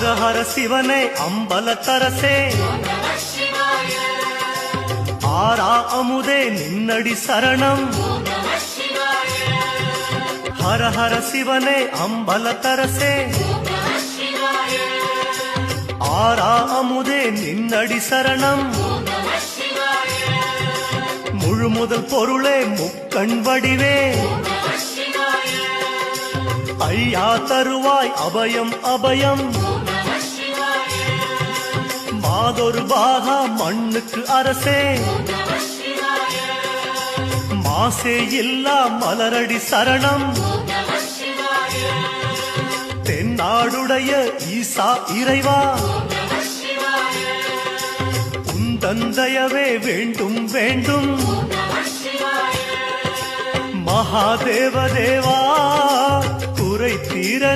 ஹர ஹர சிவனே அம்பலத்தரசே ஆரா அமுதே நின்னடி சரணம் ஹர ஹர சிவனே அம்பலத்தரசே ஆரா அமுதே நின்னடி சரணம் முழு முதல் பொருளே முக்கண் வடிவே ஐயா தருவாய் அபயம் அபயம் மாதொரு பாகா மண்ணுக்கு அரசே மாசே இல்லா மலரடி சரணம் தென்னாடுடைய ஈசா இறைவா உந்தந்தயவே வேண்டும் வேண்டும் மகாதேவ தேவா குறை தீரனி